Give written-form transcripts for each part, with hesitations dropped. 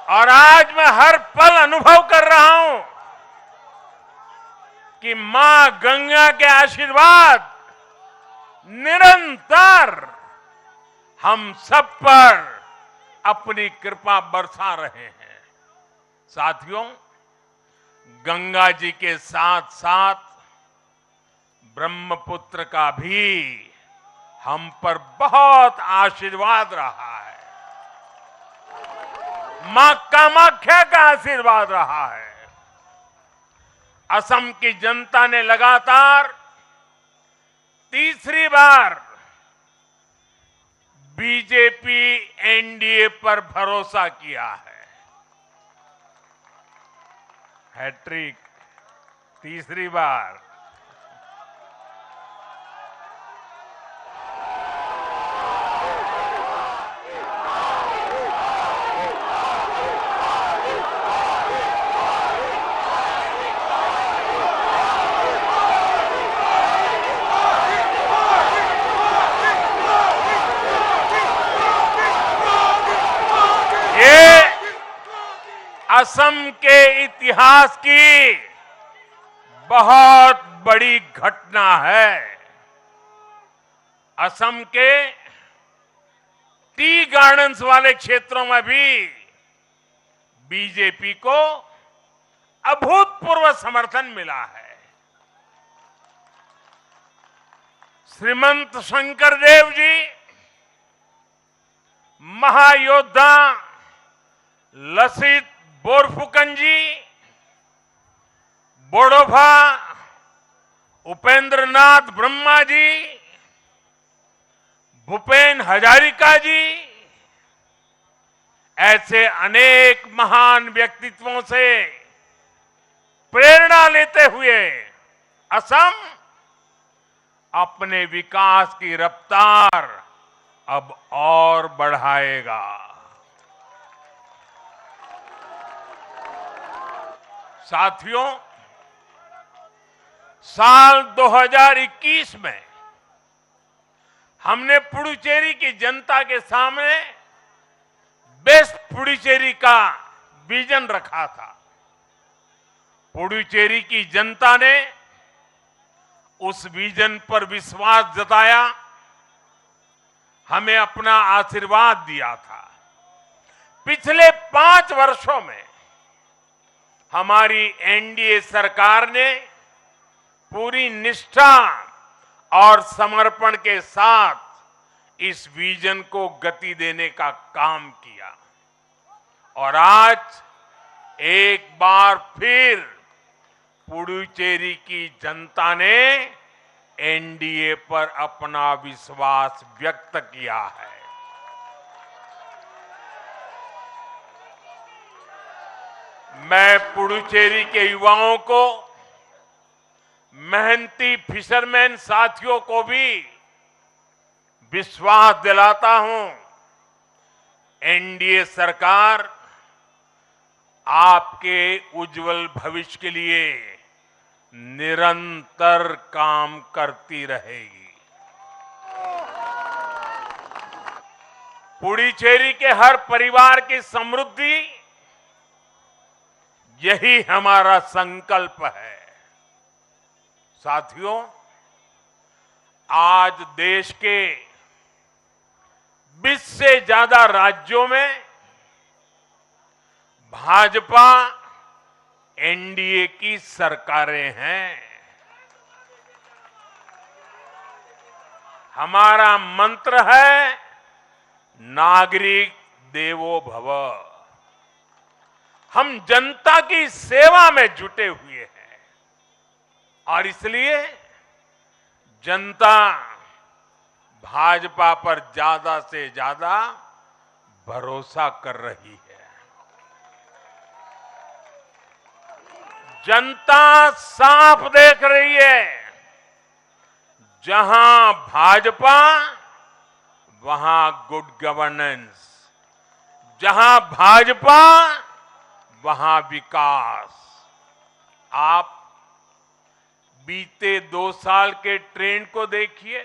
और आज मैं हर पल अनुभव कर रहा हूं कि मां गंगा के आशीर्वाद निरंतर हम सब पर अपनी कृपा बरसा रहे हैं। साथियों, गंगा जी के साथ साथ ब्रह्मपुत्र का भी हम पर बहुत आशीर्वाद रहा है। मां कामाख्या का आशीर्वाद रहा है। असम की जनता ने लगातार तीसरी बार बीजेपी एनडीए पर भरोसा किया है। हैट्रिक, तीसरी बार। असम के इतिहास की बहुत बड़ी घटना है। असम के टी गार्डन्स वाले क्षेत्रों में भी बीजेपी को अभूतपूर्व समर्थन मिला है। श्रीमंत शंकरदेव जी, महायोद्धा लसित बोरफुकन जी, बोडोफा उपेंद्र नाथ ब्रह्मा जी, भूपेन हजारिका जी, ऐसे अनेक महान व्यक्तित्वों से प्रेरणा लेते हुए असम अपने विकास की रफ्तार अब और बढ़ाएगा। साथियों, साल 2021 में हमने पुडुचेरी की जनता के सामने बेस्ट पुडुचेरी का विजन रखा था। पुडुचेरी की जनता ने उस विजन पर विश्वास जताया, हमें अपना आशीर्वाद दिया था। पिछले 5 वर्षों में हमारी एनडीए सरकार ने पूरी निष्ठा और समर्पण के साथ इस विजन को गति देने का काम किया और आज एक बार फिर पुडुचेरी की जनता ने एनडीए पर अपना विश्वास व्यक्त किया है। मैं पुडुचेरी के युवाओं को, मेहनती फिशरमैन साथियों को भी विश्वास दिलाता हूं, एनडीए सरकार आपके उज्जवल भविष्य के लिए निरंतर काम करती रहेगी। पुडुचेरी के हर परिवार की समृद्धि, यही हमारा संकल्प है। साथियों, आज देश के 20 से ज्यादा राज्यों में भाजपा एनडीए की सरकारें हैं। हमारा मंत्र है नागरिक देवो भव। हम जनता की सेवा में जुटे हुए हैं और इसलिए जनता भाजपा पर ज्यादा से ज्यादा भरोसा कर रही है। जनता साफ देख रही है, जहां भाजपा वहां गुड गवर्नेंस, जहां भाजपा वहां विकास। आप बीते 2 साल के ट्रेंड को देखिए।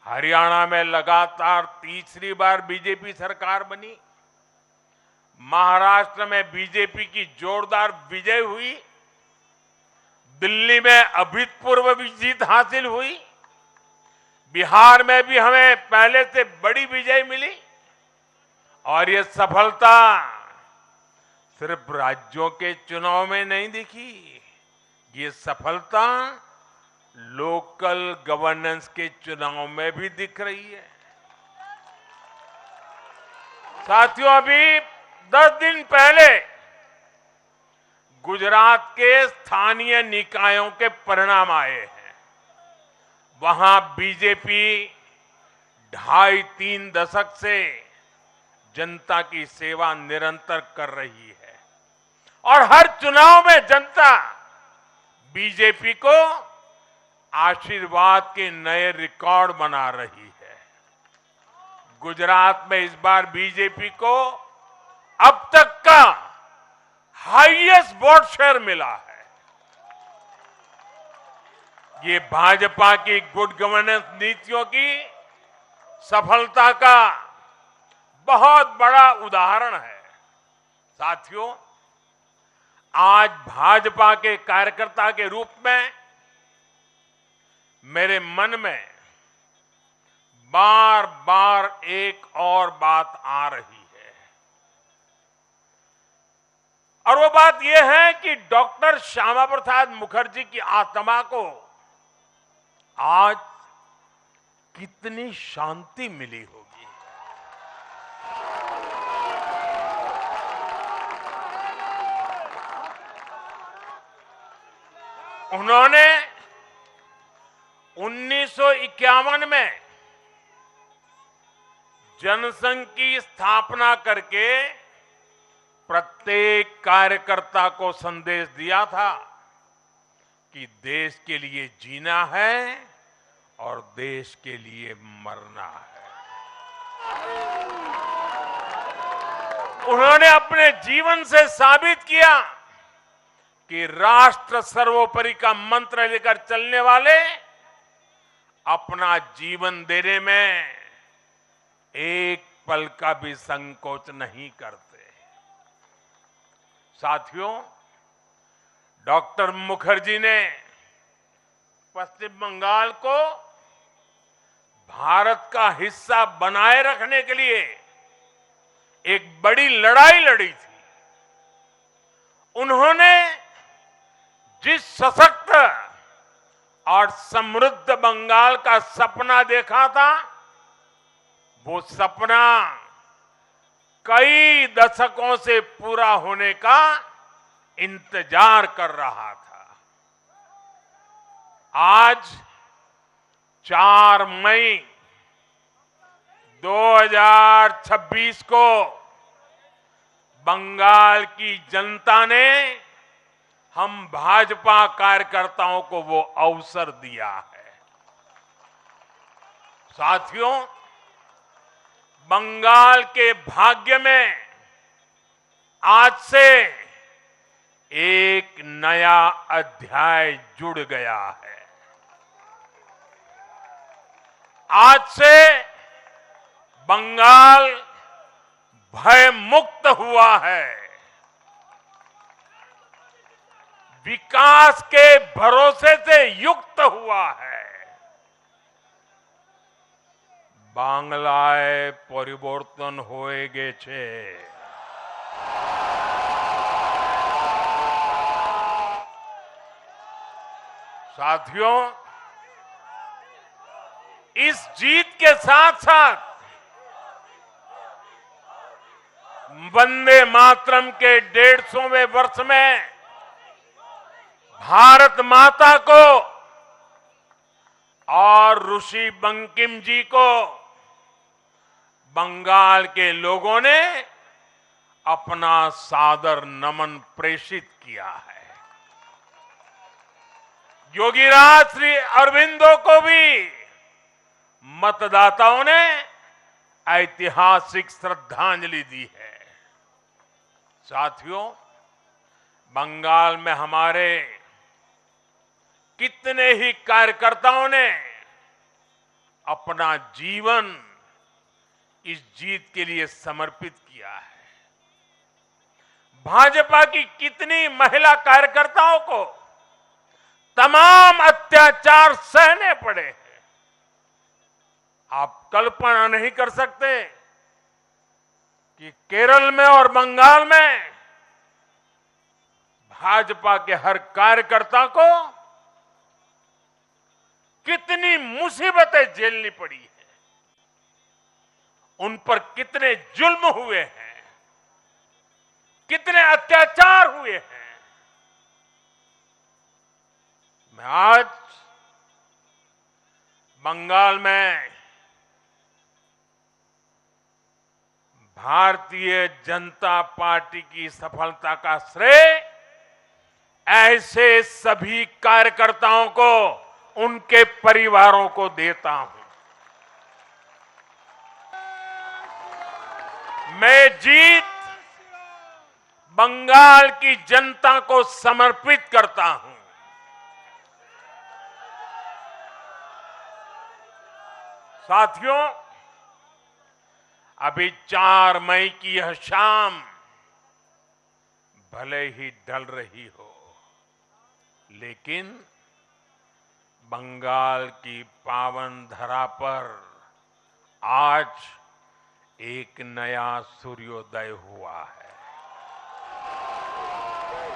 हरियाणा में लगातार तीसरी बार बीजेपी सरकार बनी। महाराष्ट्र में बीजेपी की जोरदार विजय हुई, दिल्ली में अभूतपूर्व जीत हासिल हुई, बिहार में भी हमें पहले से बड़ी विजय मिली और ये सफलता सिर्फ राज्यों के चुनाव में नहीं दिखी, ये सफलता लोकल गवर्नेंस के चुनाव में भी दिख रही है। साथियों, अभी 10 दिन पहले गुजरात के स्थानीय निकायों के परिणाम आए हैं। वहां बीजेपी 2.5-3 दशक से जनता की सेवा निरंतर कर रही है और हर चुनाव में जनता बीजेपी को आशीर्वाद के नए रिकॉर्ड बना रही है। गुजरात में इस बार बीजेपी को अब तक का हाईएस्ट वोट शेयर मिला है। ये भाजपा की गुड गवर्नेंस नीतियों की सफलता का बहुत बड़ा उदाहरण है। साथियों, आज भाजपा के कार्यकर्ता के रूप में मेरे मन में बार बार एक और बात आ रही है और वो बात यह है कि डॉक्टर श्यामा प्रसाद मुखर्जी की आत्मा को आज कितनी शांति मिली होगी। उन्होंने 1951 में जनसंघ की स्थापना करके प्रत्येक कार्यकर्ता को संदेश दिया था कि देश के लिए जीना है और देश के लिए मरना है। उन्होंने अपने जीवन से साबित किया कि राष्ट्र सर्वोपरि का मंत्र लेकर चलने वाले अपना जीवन देने में एक पल का भी संकोच नहीं करते। साथियों, डॉक्टर मुखर्जी ने पश्चिम बंगाल को भारत का हिस्सा बनाए रखने के लिए एक बड़ी लड़ाई लड़ी थी। उन्होंने जिस सशक्त और समृद्ध बंगाल का सपना देखा था, वो सपना कई दशकों से पूरा होने का इंतजार कर रहा था। आज 4 मई 2026 को बंगाल की जनता ने हम भाजपा कार्यकर्ताओं को वो अवसर दिया है। साथियों, बंगाल के भाग्य में आज से एक नया अध्याय जुड़ गया है। आज से बंगाल भय मुक्त हुआ है, विकास के भरोसे से युक्त हुआ है। बांग्लाय परिवर्तन होए गेछे। साथियों, इस जीत के साथ साथ वंदे मातरम के 150वें वर्ष में भारत माता को और ऋषि बंकिम जी को बंगाल के लोगों ने अपना सादर नमन प्रेषित किया है। योगीराज श्री अरविंदो को भी मतदाताओं ने ऐतिहासिक श्रद्धांजलि दी है। साथियों, बंगाल में हमारे कितने ही कार्यकर्ताओं ने अपना जीवन इस जीत के लिए समर्पित किया है। भाजपा की कितनी महिला कार्यकर्ताओं को तमाम अत्याचार सहने पड़े हैं। आप कल्पना नहीं कर सकते कि केरल में और बंगाल में भाजपा के हर कार्यकर्ता को कितनी मुसीबतें झेलनी पड़ी है, उन पर कितने जुल्म हुए हैं, कितने अत्याचार हुए हैं। मैं आज बंगाल में भारतीय जनता पार्टी की सफलता का श्रेय ऐसे सभी कार्यकर्ताओं को, उनके परिवारों को देता हूं। मैं जीत बंगाल की जनता को समर्पित करता हूं। साथियों, अभी 4 मई की यह शाम भले ही ढल रही हो, लेकिन बंगाल की पावन धरा पर आज एक नया सूर्योदय हुआ है।